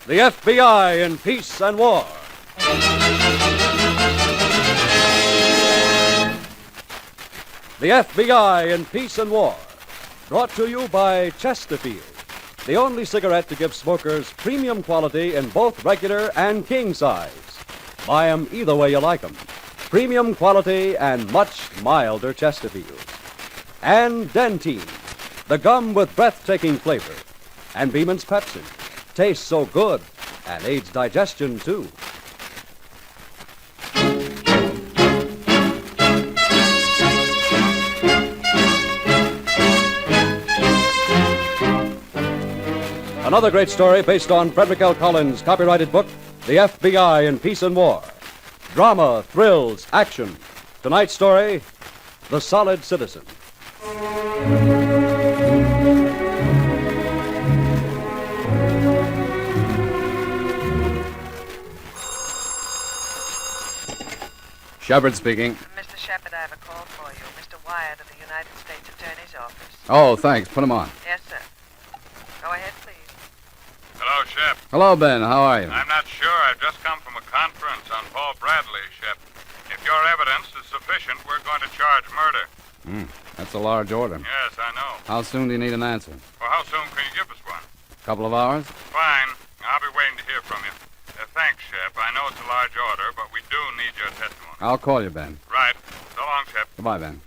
The FBI in Peace and War. The FBI in Peace and War. Brought to you by Chesterfield, the only cigarette to give smokers premium quality in both regular and king size. Buy 'em either way you like 'em. Premium quality and much milder Chesterfield. And Dentyne, the gum with breathtaking flavor. And Beeman's Pepsin. Tastes so good and aids digestion, too. Another great story based on Frederick L. Collins' copyrighted book, The FBI in Peace and War. Drama, thrills, action. Tonight's story, The Solid Citizen. Shepard speaking. Mr. Shepard, I have a call for you. Mr. Wyatt of the United States Attorney's Office. Oh, thanks. Put him on. Yes, sir. Go ahead, please. Hello, Shep. Hello, Ben. How are you? I'm not sure. I've just come from a conference on Paul Bradley, Shep. If your evidence is sufficient, we're going to charge murder. That's a large order. Yes, I know. How soon do you need an answer? Well, how soon can you give us one? A couple of hours? Fine. I'll be waiting to hear from you. Thanks, Shep. I know it's a large order, but we do need your testimony. I'll call you, Ben. Right. So long, Shep. Goodbye, Ben.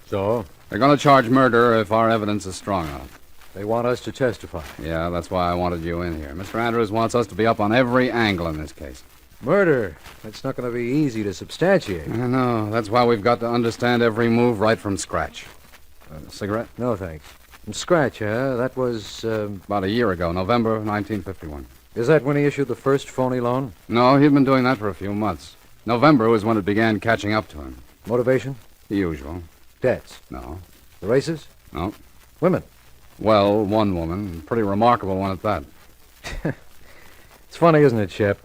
So, They're going to charge murder if our evidence is strong enough. they want us to testify. Yeah, that's why I wanted you in here. Mr. Andrews wants us to be up on every angle in this case. Murder. That's not going to be easy to substantiate. I know. That's why we've got to understand every move right from scratch. Cigarette? No, thanks. And Scratch, huh? That was, About a year ago, November 1951. Is that when he issued the first phony loan? No, he'd been doing that for a few months. November was when it began catching up to him. Motivation? The usual. Debts. No. The races? No. Women. Well, one woman. Pretty remarkable one at that. It's funny, isn't it, Shep?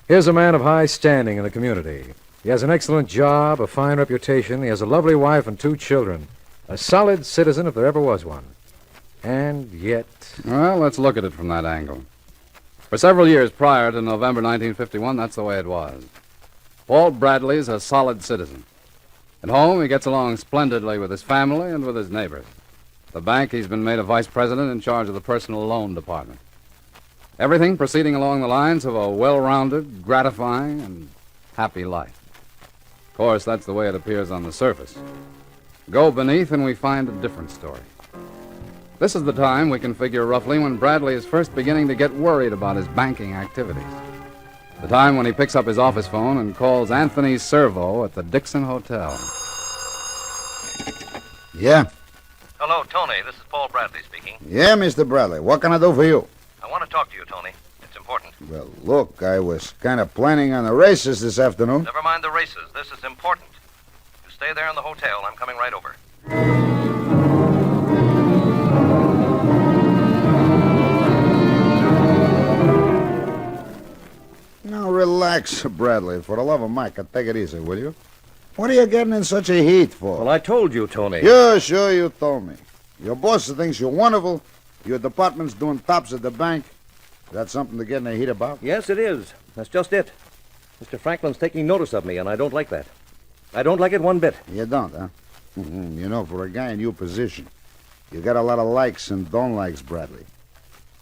Here's a man of high standing in the community. He has an excellent job, a fine reputation. He has a lovely wife and 2 children. A solid citizen if there ever was one. And yet... Well, let's look at it from that angle. For several years prior to November 1951, that's the way it was. Paul Bradley's a solid citizen. At home, he gets along splendidly with his family and with his neighbors. At the bank, he's been made a vice president in charge of the personal loan department. Everything proceeding along the lines of a well-rounded, gratifying, and happy life. Of course, that's the way it appears on the surface. Go beneath, and we find a different story. This is the time, we can figure roughly, when Bradley is first beginning to get worried about his banking activities. The time when he picks up his office phone and calls Anthony Servo at the Dixon Hotel. Yeah? Hello, Tony. This is Paul Bradley speaking. Yeah, Mr. Bradley. What can I do for you? I want to talk to you, Tony. It's important. Well, look, I was kind of planning on the races this afternoon. Never mind the races. This is important. You stay there in the hotel. I'm coming right over. Now, relax, Bradley. For the love of Mike, take it easy, will you? What are you getting in such a heat for? Well, I told you, Tony. Yeah, sure, you told me. Your boss thinks you're wonderful. Your department's doing tops at the bank. That's something to get in a heat about? Yes, it is. That's just it. Mr. Franklin's taking notice of me, and I don't like that. I don't like it one bit. You don't, huh? You know, for a guy in your position, you got a lot of likes and don't likes, Bradley.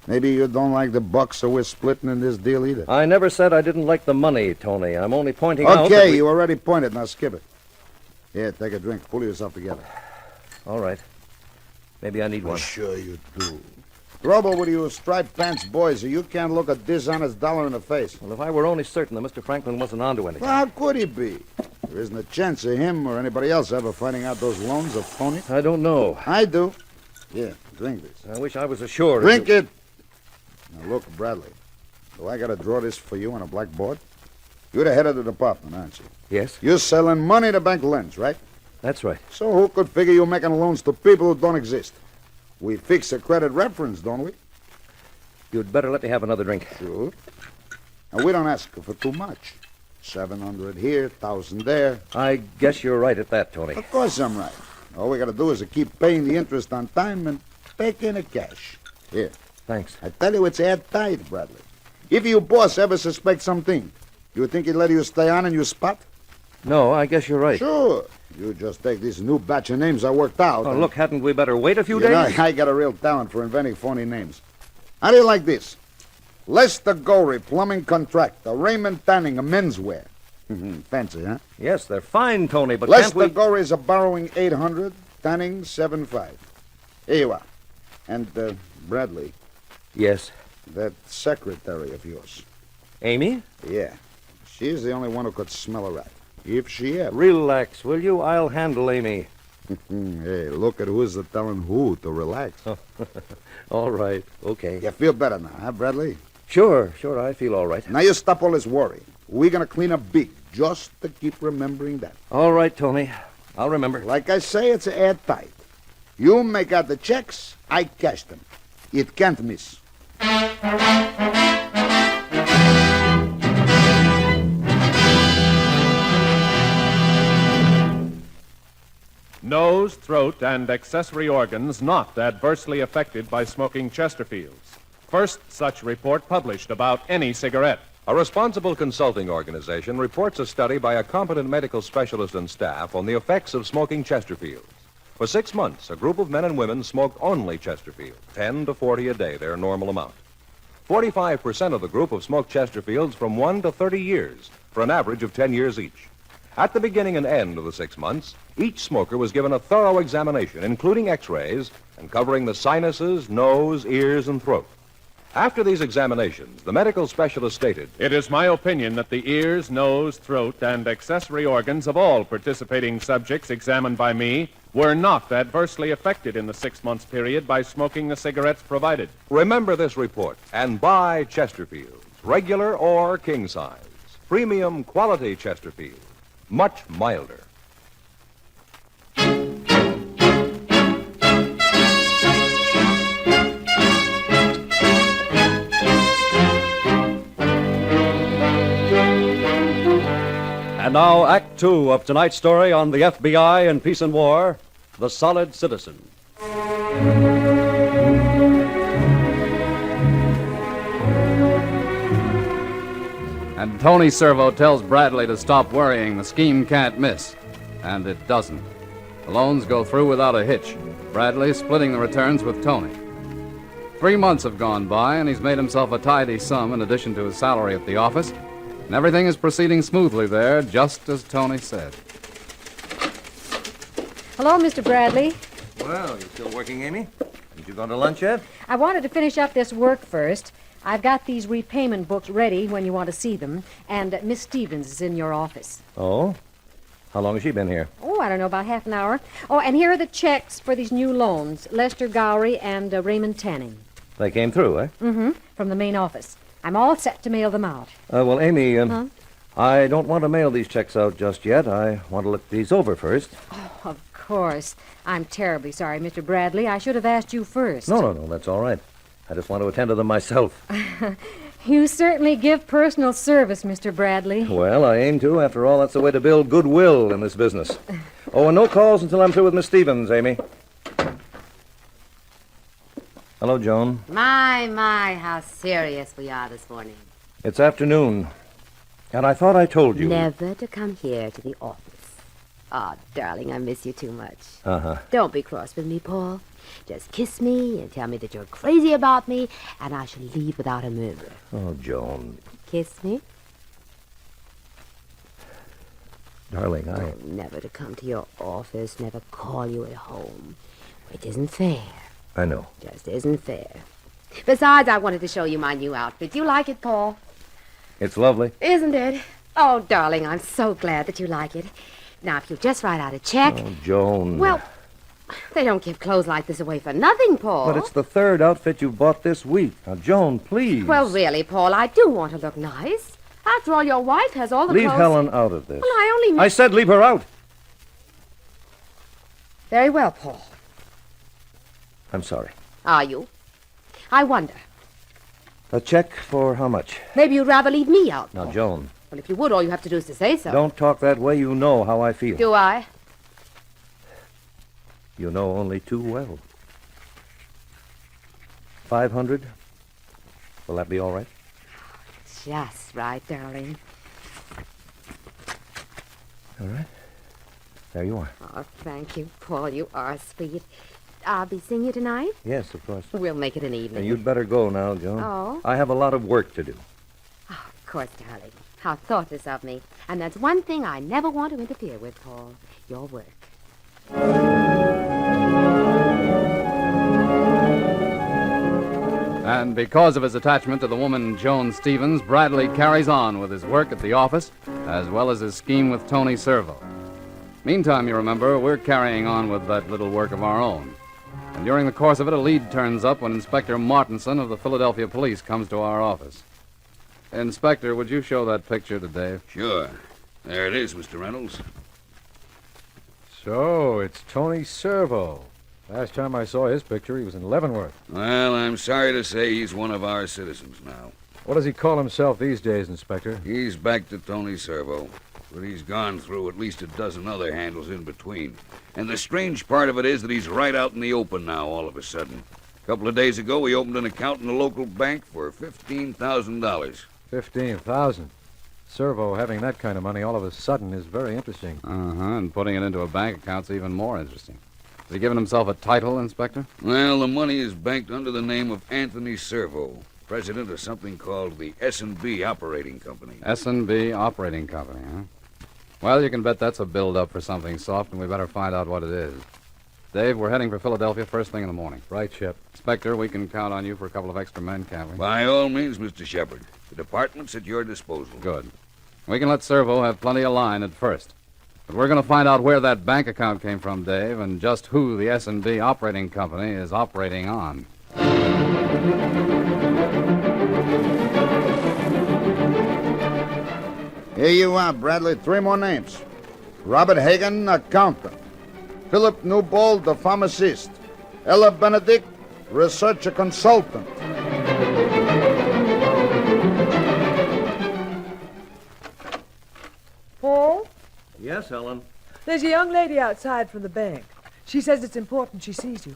Maybe you don't like the bucks, so we're splitting in this deal either. I never said I didn't like the money, Tony. I'm only pointing out that Okay, you already pointed. Now skip it. Here, take a drink. Pull yourself together. All right. Maybe I need one. Sure you do. Trouble with you striped pants boys, you can't look a dishonest dollar in the face. Well, if I were only certain that Mr. Franklin wasn't onto anything. Well, how could he be? There isn't a chance of him or anybody else ever finding out those loans are phony. I don't know. I do. Here, drink this. I wish I was assured. Drink it. Now, look, Bradley, do I got to draw this for you on a blackboard? You're the head of the department, aren't you? Yes, You're selling money the bank lends, right? that's right. So who could figure you're making loans to people who don't exist? We fix a credit reference, don't we? You'd better let me have another drink. Sure. And we don't ask for too much. 700 here, 1,000 there. I guess you're right at that, Tony. Of course I'm right. All we got to do is to keep paying the interest on time and take in the cash. Here, thanks. I tell you, it's airtight, Bradley. If your boss ever suspects something, you think he'd let you stay on in your spot? No, I guess you're right. Sure. You just take this new batch of names I worked out. Oh, and- look, hadn't we better wait a few You know, days? I got a real talent for inventing phony names. How do you like this? Lester Gorey, plumbing contractor. Raymond Tanning, a menswear. Fancy, huh? Yes, they're fine, Tony, but can't Lester we... Gorey's a borrowing 800, Tanning 75. Here you are. And, Bradley, Yes. that secretary of yours. Amy? Yeah. She's the only one who could smell a rat. If she ever. Relax, will you? I'll handle Amy. Hey, look at who's telling who to relax. All right, okay. You feel better now, huh, Bradley? Sure, I feel all right. Now you stop all this worry. We're gonna clean up big, just to keep remembering that. All right, Tony. I'll remember. Like I say, it's airtight. You make out the checks, I cash them. It can't miss. Nose, throat, and accessory organs not adversely affected by smoking Chesterfields. First such report published about any cigarette. A responsible consulting organization reports a study by a competent medical specialist and staff on the effects of smoking Chesterfields. For 6 months, a group of men and women smoked only Chesterfield, 10 to 40 a day, their normal amount. 45% of the group have smoked Chesterfields from 1 to 30 years, for an average of 10 years each. At the beginning and end of the 6 months, each smoker was given a thorough examination, including x-rays and covering the sinuses, nose, ears, and throat. After these examinations, the medical specialist stated, It is my opinion that the ears, nose, throat, and accessory organs of all participating subjects examined by me were not adversely affected in the 6 months period by smoking the cigarettes provided. remember this report and buy Chesterfields, regular or king size. Premium quality Chesterfield, much milder. And now, Act Two of tonight's story on the FBI in Peace and War, The Solid Citizen. And Tony Servo tells Bradley to stop worrying. The scheme can't miss. And it doesn't. The loans go through without a hitch. Bradley splitting the returns with Tony. 3 months have gone by, and he's made himself a tidy sum in addition to his salary at the office. And everything is proceeding smoothly there, just as Tony said. Hello, Mr. Bradley. Well, you still working, Amy? Haven't you gone to lunch yet? I wanted to finish up this work first. I've got these repayment books ready when you want to see them, and Miss Stevens is in your office. Oh? How long has she been here? Oh, I don't know, about half an hour. Oh, and here are the checks for these new loans, Lester Gowry and Raymond Tanning. They came through, eh? Mm-hmm, from the main office. I'm all set to mail them out. Well, Amy, Huh? I don't want to mail these checks out just yet. I want to look these over first. Oh, of course. I'm terribly sorry, Mr. Bradley. I should have asked you first. No, that's all right. I just want to attend to them myself. You certainly give personal service, Mr. Bradley. Well, I aim to. After all, that's the way to build goodwill in this business. Oh, and no calls until I'm through with Miss Stevens, Amy. Hello, Joan. My, how serious we are this morning. It's afternoon, and I thought I told you. Never to come here to the office. Oh, darling, I miss you too much. Uh-huh. Don't be cross with me, Paul. Just kiss me and tell me that you're crazy about me, and I shall leave without a murmur. Oh, Joan. Kiss me? Darling, I... Never to come to your office, never call you at home. It isn't fair. I know. Just isn't fair. Besides, I wanted to show you my new outfit. Do you like it, Paul? It's lovely. Isn't it? Oh, darling, I'm so glad that you like it. Now, if you'll just write out a check... Oh, Joan. Well, they don't give clothes like this away for nothing, Paul. But it's the third outfit you bought this week. Now, Joan, please. Well, really, Paul, I do want to look nice. After all, your wife has all the Leave clothes... Helen out of this. Well, I only... I said leave her out. Very well, Paul. I'm sorry. Are you? I wonder. A check for how much? Maybe you'd rather leave me out. Now, Joan, Well, if you would, all you have to do is to say so. don't talk that way. You know how I feel. Do I? You know only too well. $500. Will that be all right? Just right, darling. All right. There you are. Oh, thank you, Paul. You are sweet. I'll be seeing you tonight. Yes, of course. We'll make it an evening. And you'd better go now, Joan. Oh? I have a lot of work to do. Oh, of course, darling. How thoughtless of me. And that's one thing I never want to interfere with, Paul. Your work. And because of his attachment to the woman Joan Stevens, Bradley carries on with his work at the office, as well as his scheme with Tony Servo. Meantime, you remember, we're carrying on with that little work of our own. And during the course of it, a lead turns up when Inspector Martinson of the Philadelphia Police comes to our office. Inspector, would you show that picture to Dave? Sure. There it is, Mr. Reynolds. So, it's Tony Servo. Last time I saw his picture, he was in Leavenworth. Well, I'm sorry to say he's one of our citizens now. What does he call himself these days, Inspector? He's back to Tony Servo, but he's gone through at least a dozen other handles in between. And the strange part of it is that he's right out in the open now all of a sudden. A couple of days ago, he opened an account in a local bank for $15,000. $15,000. Servo having that kind of money all of a sudden is very interesting. And putting it into a bank account's even more interesting. Has he given himself a title, Inspector? Well, the money is banked under the name of Anthony Servo, president of something called the S&B Operating Company. S&B Operating Company, huh? Well, you can bet that's a build-up for something soft, and we better find out what it is. Dave, we're heading for Philadelphia first thing in the morning. Right, Shep. Inspector, we can count on you for a couple of extra men, can't we? By all means, Mr. Shepard. The department's at your disposal. Good. We can let Servo have plenty of line at first. But we're going to find out where that bank account came from, Dave, and just who the S&B Operating Company is operating on. Here you are, Bradley. 3 more names. Robert Hagan, accountant. Philip Newbold, the pharmacist. Ella Benedict, researcher consultant. Paul? Yes, Ellen. There's a young lady outside from the bank. She says it's important she sees you.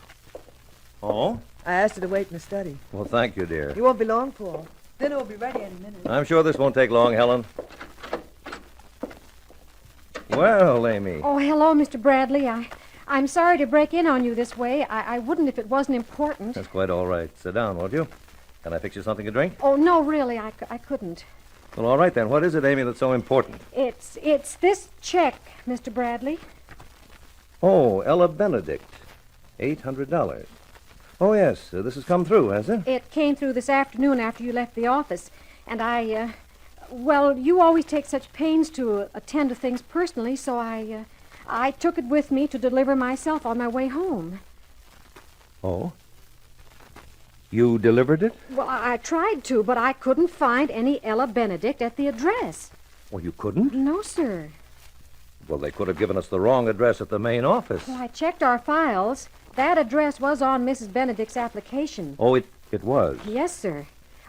Oh? I asked her to wait in the study. Well, thank you, dear. You won't be long, Paul. Dinner will be ready any minute. I'm sure this won't take long, Helen. Well, Amy. Oh, hello, Mr. Bradley. I'm sorry to break in on you this way. I wouldn't if it wasn't important. That's quite all right. Sit down, won't you? Can I fix you something to drink? Oh, no, really, I couldn't. Well, all right then. What is it, Amy, that's so important? It's this check, Mr. Bradley. Oh, Ella Benedict. $800. Oh, yes. This has come through, has it? It came through this afternoon after you left the office. And well, you always take such pains to attend to things personally, so I took it with me to deliver myself on my way home. Oh? You delivered it? Well, I tried to, but I couldn't find any Ella Benedict at the address. Well, you couldn't? No, sir. Well, they could have given us the wrong address at the main office. Well, I checked our files. That address was on Mrs. Benedict's application. Oh, it was? Yes, sir.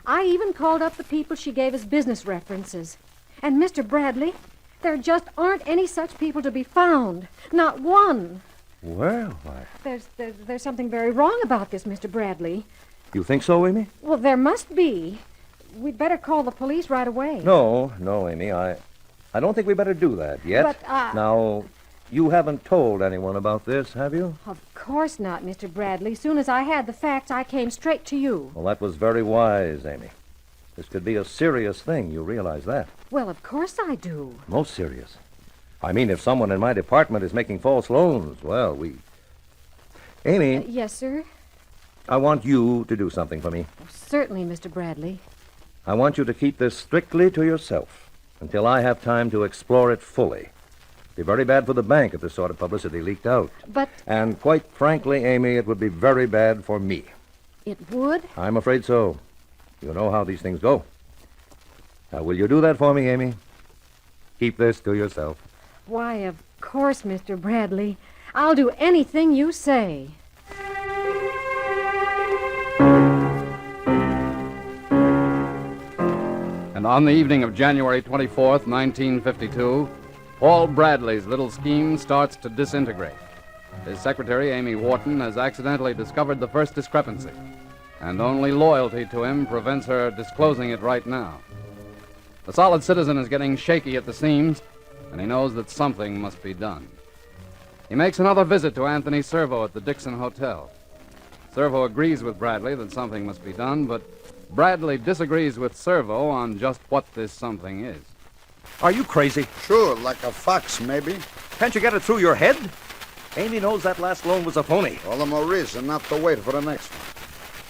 I even called up the people she gave as business references. And, Mr. Bradley, there just aren't any such people to be found. Not one. Well, There's something very wrong about this, Mr. Bradley. You think so, Amy? Well, there must be. We'd better call the police right away. No, Amy. I don't think we better do that yet. But, Now, you haven't told anyone about this, have you? Of course not, Mr. Bradley. Soon as I had the facts, I came straight to you. Well, that was very wise, Amy. This could be a serious thing. You realize that? Well, of course I do. Most serious. I mean, if someone in my department is making false loans, well, Amy. Yes, sir? I want you to do something for me. Certainly, Mr. Bradley. I want you to keep this strictly to yourself until I have time to explore it fully. It'd be very bad for the bank if this sort of publicity leaked out. But... And quite frankly, Amy, it would be very bad for me. It would? I'm afraid so. You know how these things go. Now, will you do that for me, Amy? Keep this to yourself. Why, of course, Mr. Bradley. I'll do anything you say. And on the evening of January 24th, 1952, Paul Bradley's little scheme starts to disintegrate. His secretary, Amy Wharton, has accidentally discovered the first discrepancy. and only loyalty to him prevents her disclosing it right now. The solid citizen is getting shaky at the seams, and he knows that something must be done. He makes another visit to Anthony Servo at the Dixon Hotel. Servo agrees with Bradley that something must be done, but Bradley disagrees with Servo on just what this something is. Are you crazy? Sure, like a fox, maybe. Can't you get it through your head? Amy knows that last loan was a phony. All the more reason not to wait for the next one.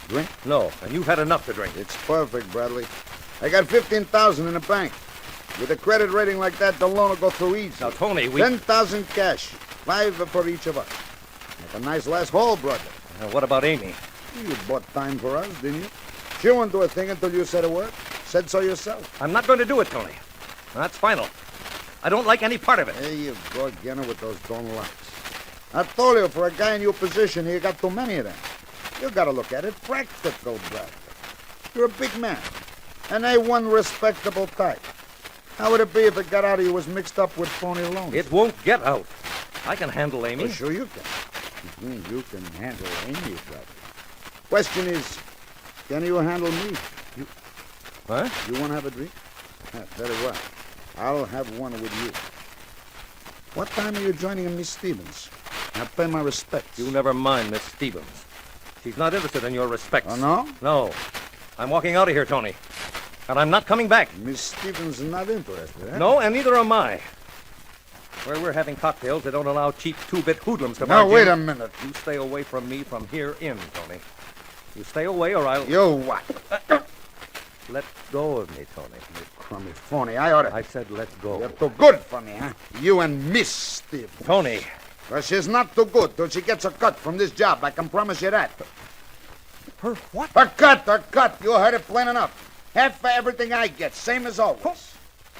Drink? No, and you've had enough to drink. It's perfect, Bradley. I got $15,000 in the bank. With a credit rating like that, the loan will go through easy. Now, Tony, we... 10,000 cash. 5 for each of us. Make a nice last haul, brother. What about Amy? You bought time for us, didn't you? She won't do a thing until you said a word. Said so yourself. I'm not going to do it, Tony. That's final. I don't like any part of it. There you go again with those don't likes. I told you, for a guy in your position, you got too many of them. You got to look at it practical, Bradley. You're a big man, and A1 respectable type. How would it be if it got out of you was mixed up with phony loans? It won't get out. I can handle Amy. Well, sure you can. You can handle Amy, Bradley. Question is, can you handle me? What? You want to have a drink? Very well. I'll have one with you. What time are you joining Miss Stevens? I'll pay my respects. You never mind Miss Stevens. She's not interested in your respects. Oh, no? No. I'm walking out of here, Tony. And I'm not coming back. Miss Stevens is not interested, eh? No, and neither am I. Where we're having cocktails, they don't allow cheap two-bit hoodlums to Now, barge wait in. a minute. You stay away from me from here in, Tony. You stay away or I'll... You what? Let go of me, Tony. You crummy phony. I ought to... I said let go. You're too good for me, huh? You and Miss Stevens. Tony. Well, she's not too good till she gets a cut from this job. I can promise you that. Her what? A cut, a cut. You heard it plain enough. Half for everything I get, same as always.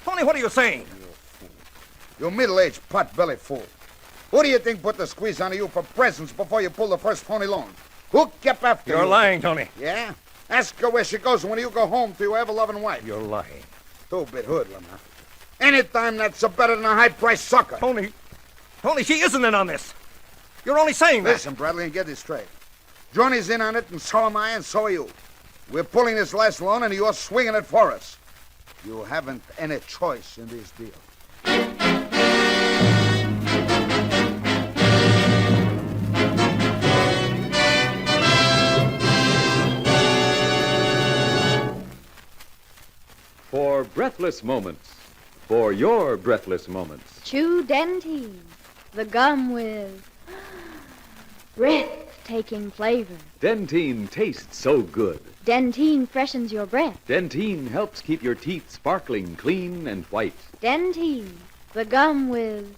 Tony, what are you saying? You middle-aged pot-belly fool. Who do you think put the squeeze on you for presents before you pull the first phony loan? Who kept after you? You're lying, Tony. Yeah? Ask her where she goes when you go home to your ever-loving wife. You're lying. Two-bit hoodlum, huh? Anytime that's better than a high-priced sucker. Tony, she isn't in on this. You're only saying that. Listen, Bradley, and get this straight. Johnny's in on it, and so am I, and so are you. We're pulling this last loan, and you're swinging it for us. You haven't any choice in this deal. For breathless moments. For your breathless moments. Chew Dentine, the gum with breathtaking flavor. Dentine tastes so good. Dentine freshens your breath. Dentine helps keep your teeth sparkling clean and white. Dentine, the gum with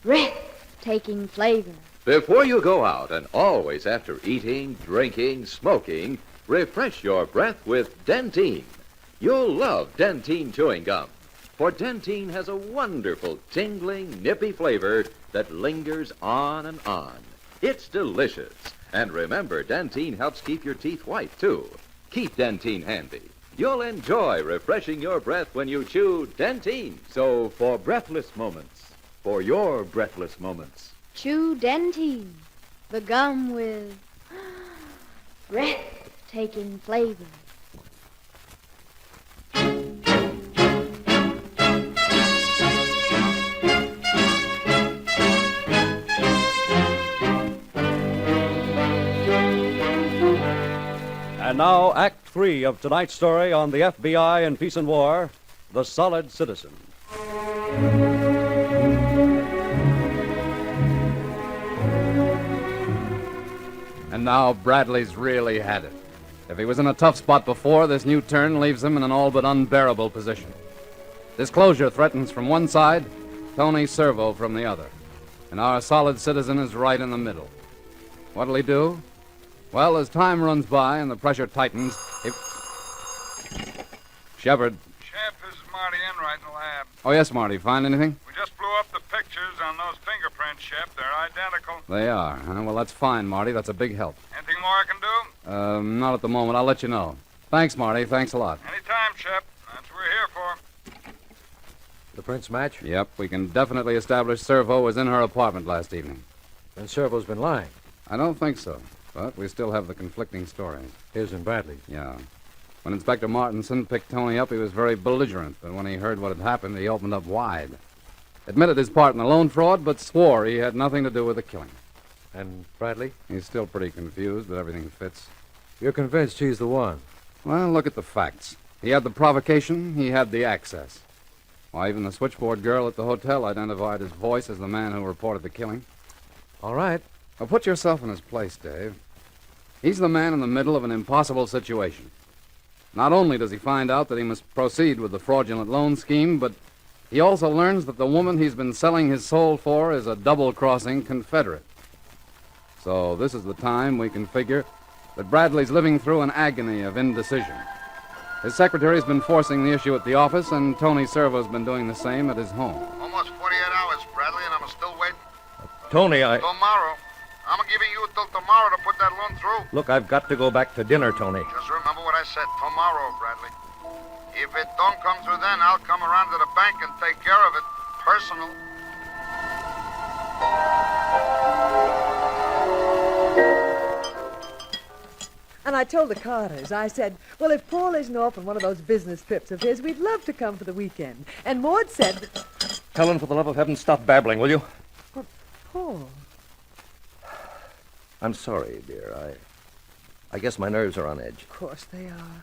breathtaking flavor. Before you go out, and always after eating, drinking, smoking, refresh your breath with Dentine. You'll love Dentine chewing gum, for Dentine has a wonderful, tingling, nippy flavor that lingers on and on. It's delicious. And remember, Dentine helps keep your teeth white, too. Keep Dentine handy. You'll enjoy refreshing your breath when you chew Dentine. So, for breathless moments, for your breathless moments, Chew Dentine, the gum with breathtaking flavor. And now, Act 3 of tonight's story on the FBI in Peace and War, The Solid Citizen. And now Bradley's really had it. If he was in a tough spot before, this new turn leaves him in an all but unbearable position. Disclosure threatens from one side, Tony Servo from the other. And our solid citizen is right in the middle. What'll he do? Well, as time runs by and the pressure tightens, Shepard. Shep, this is Marty Enright in the lab. Oh, yes, Marty. Find anything? We just blew up the pictures on those fingerprints, Shep. They're identical. They are. Huh? Well, that's fine, Marty. That's a big help. Anything more I can do? Not at the moment. I'll let you know. Thanks, Marty. Thanks a lot. Anytime, Shep. That's what we're here for. The prints match? Yep, we can definitely establish Servo was in her apartment last evening. And Servo's been lying. I don't think so. But we still have the conflicting stories. His and Bradley. Yeah. When Inspector Martinson picked Tony up, he was very belligerent, but when he heard what had happened, he opened up wide. Admitted his part in the loan fraud, but swore he had nothing to do with the killing. And Bradley? He's still pretty confused, but everything fits. You're convinced he's the one? Well, look at the facts. He had the provocation, he had the access. Why, even the switchboard girl at the hotel identified his voice as the man who reported the killing. All right. Well, put yourself in his place, Dave. He's the man in the middle of an impossible situation. Not only does he find out that he must proceed with the fraudulent loan scheme, but he also learns that the woman he's been selling his soul for is a double-crossing Confederate. So this is the time we can figure that Bradley's living through an agony of indecision. His secretary's been forcing the issue at the office, and Tony Servo's been doing the same at his home. Almost 48 hours, Bradley, and I'm still waiting. Tony, Tomorrow. I'm giving you till tomorrow to put that loan through. Look, I've got to go back to dinner, Tony. Just remember what I said. Tomorrow, Bradley. If it don't come through then, I'll come around to the bank and take care of it. Personal. And I told the Carters, I said, well, if Paul isn't off on one of those business trips of his, we'd love to come for the weekend. And Maud said... Helen, for the love of heaven, stop babbling, will you? But, Paul... I'm sorry, dear. I guess my nerves are on edge. Of course they are.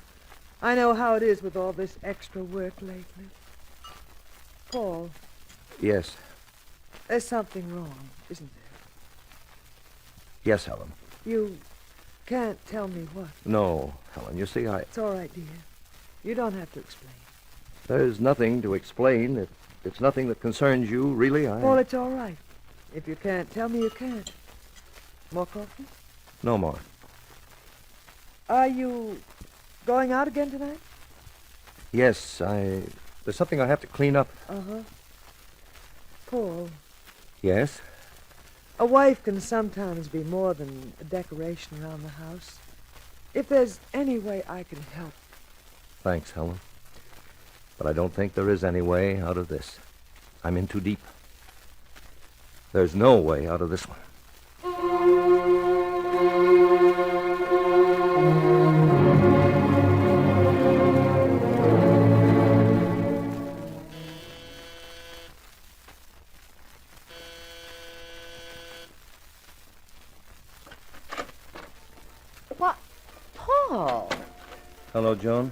I know how it is with all this extra work lately. Paul, Yes. there's something wrong, isn't there? Yes, Helen. You can't tell me what. No, Helen, you see, It's all right, dear. You don't have to explain. there's nothing to explain. It's nothing that concerns you, really. Paul, it's all right. If you can't tell me, you can't. More coffee? No more. Are you going out again tonight? Yes, there's something I have to clean up. Uh-huh. Paul, Yes? a wife can sometimes be more than a decoration around the house. If there's any way I can help. Thanks, Helen. But I don't think there is any way out of this. I'm in too deep. There's no way out of this one. What? Paul! Hello, Joan.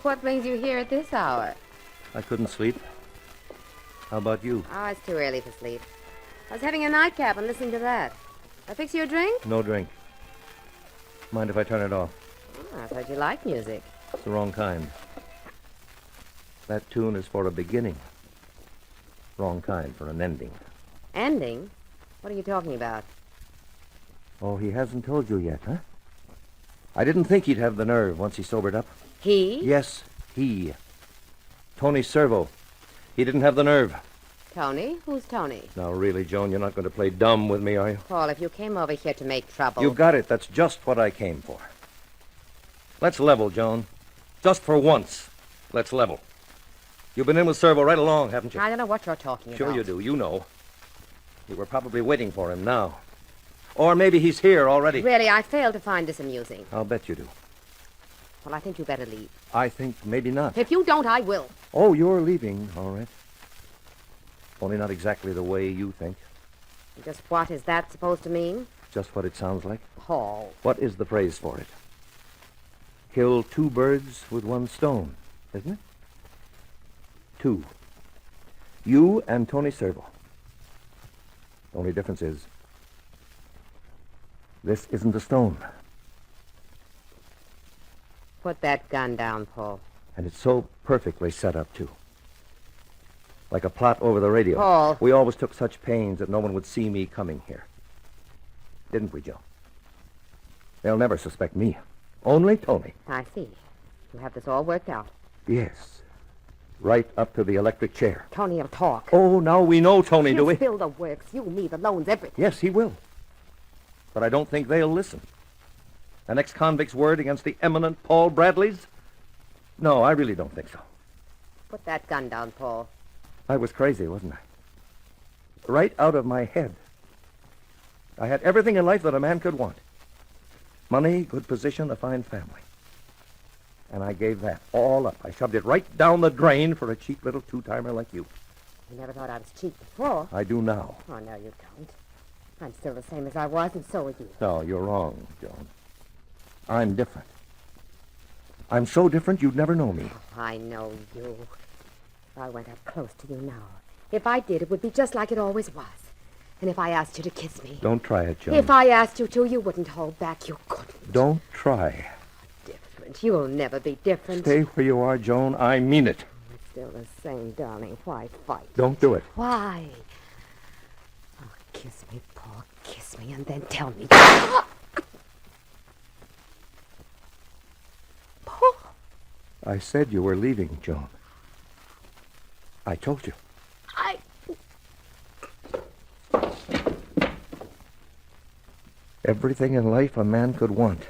What brings you here at this hour? I couldn't sleep. How about you? Oh, it's too early for sleep. I was having a nightcap and listening to that. I fix you a drink? No drink. Mind if I turn it off? Oh, I thought you liked music. It's the wrong kind. That tune is for a beginning. Wrong kind for an ending. Ending? What are you talking about? Oh, he hasn't told you yet, huh? I didn't think he'd have the nerve once he sobered up. He? Yes, he. Tony Servo. He didn't have the nerve. Tony? Who's Tony? Now, really, Joan, you're not going to play dumb with me, are you? Paul, if you came over here to make trouble... You got it. That's just what I came for. Let's level, Joan. Just for once, let's level. You've been in with Servo right along, haven't you? I don't know what you're talking about. Sure you do. You know. You were probably waiting for him now. Or maybe he's here already. Really, I fail to find this amusing. I'll bet you do. Well, I think you better leave. I think maybe not. If you don't, I will. Oh, you're leaving, all right. Only not exactly the way you think. Just what is that supposed to mean? Just what it sounds like. Paul. What is the phrase for it? Kill two birds with one stone, isn't it? Two. You and Tony Servo. The only difference is this isn't a stone. Put that gun down, Paul. And it's so perfectly set up, too. Like a plot over the radio. Paul. We always took such pains that no one would see me coming here. Didn't we, Joe? They'll never suspect me. Only Tony. I see. You have this all worked out. Yes. Right up to the electric chair. Tony will talk. Oh, now we know Tony, do He'll we? spill the works. You, me, the loans, everything. Yes, he will. But I don't think they'll listen. An ex-convict's word against the eminent Paul Bradley's? No, I really don't think so. Put that gun down, Paul. I was crazy, wasn't I? Right out of my head. I had everything in life that a man could want. Money, good position, a fine family. And I gave that all up. I shoved it right down the drain for a cheap little two-timer like you. You never thought I was cheap before. I do now. Oh, no, you don't. I'm still the same as I was, and so are you. No, you're wrong, Joan. I'm different. I'm so different you'd never know me. Oh, I know you. If I went up close to you now, if I did, it would be just like it always was. And if I asked you to kiss me... Don't try it, Joan. If I asked you to, you wouldn't hold back. You couldn't. Don't try. Different. You'll never be different. Stay where you are, Joan. I mean it. It's still the same, darling. Why fight? Don't do it. Why? Oh, kiss me, Paul. Kiss me, and then tell me. Paul! I said you were leaving, Joan. I told you. Everything in life a man could want.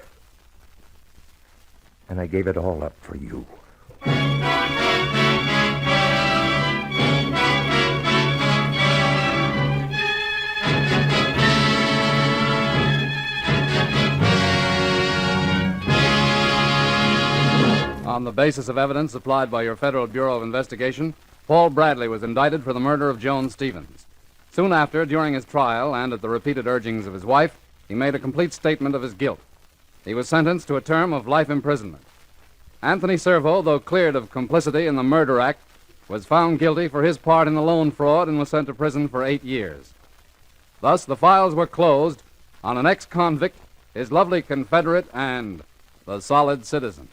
And I gave it all up for you. On the basis of evidence supplied by your Federal Bureau of Investigation, Paul Bradley was indicted for the murder of Joan Stevens. Soon after, during his trial and at the repeated urgings of his wife, he made a complete statement of his guilt. He was sentenced to a term of life imprisonment. Anthony Servo, though cleared of complicity in the murder act, was found guilty for his part in the loan fraud and was sent to prison for 8 years. Thus, the files were closed on an ex-convict, his lovely Confederate, and the solid citizen.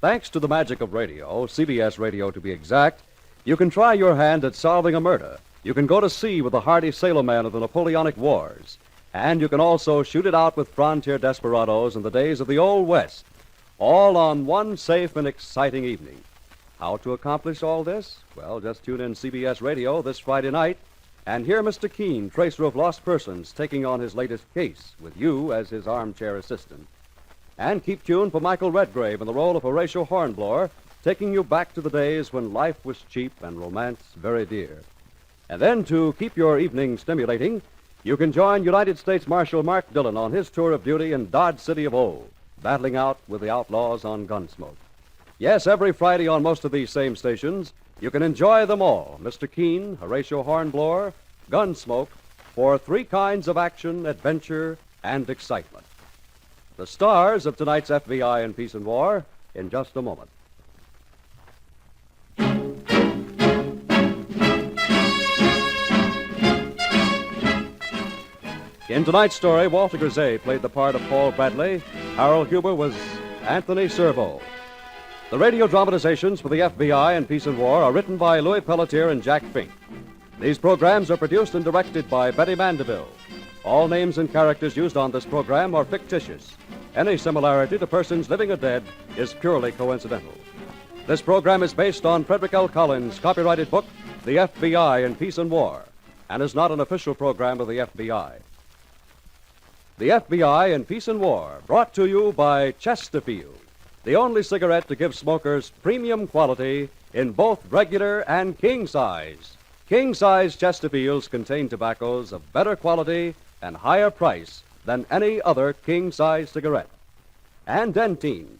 Thanks to the magic of radio, CBS radio to be exact, you can try your hand at solving a murder. You can go to sea with the hardy sailormen of the Napoleonic Wars. And you can also shoot it out with frontier desperados in the days of the Old West. All on one safe and exciting evening. How to accomplish all this? Well, just tune in CBS radio this Friday night and hear Mr. Keene, tracer of lost persons, taking on his latest case with you as his armchair assistant. And keep tuned for Michael Redgrave in the role of Horatio Hornblower, taking you back to the days when life was cheap and romance very dear. And then, to keep your evening stimulating, you can join United States Marshal Mark Dillon on his tour of duty in Dodge City of old, battling out with the outlaws on Gunsmoke. Yes, every Friday on most of these same stations, you can enjoy them all, Mr. Keene, Horatio Hornblower, Gunsmoke, for 3 kinds of action, adventure, and excitement. The stars of tonight's FBI in Peace and War in just a moment. In tonight's story, Walter Grisey played the part of Paul Bradley. Harold Huber was Anthony Servo. The radio dramatizations for the FBI in Peace and War are written by Louis Pelletier and Jack Fink. These programs are produced and directed by Betty Mandeville. All names and characters used on this program are fictitious. Any similarity to persons living or dead is purely coincidental. This program is based on Frederick L. Collins' copyrighted book, The FBI in Peace and War, and is not an official program of the FBI. The FBI in Peace and War, brought to you by Chesterfield, the only cigarette to give smokers premium quality in both regular and king size. King-size Chesterfields contain tobaccos of better quality and higher price than any other king-size cigarette. And Dentyne,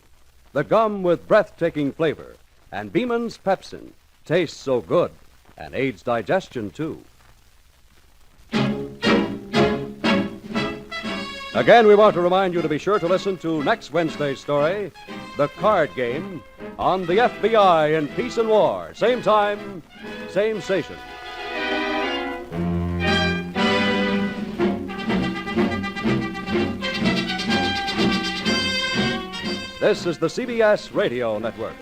the gum with breathtaking flavor, and Beeman's Pepsin tastes so good and aids digestion, too. Again, we want to remind you to be sure to listen to next Wednesday's story, The Card Game, on the FBI in Peace and War. Same time, same station. This is the CBS Radio Network.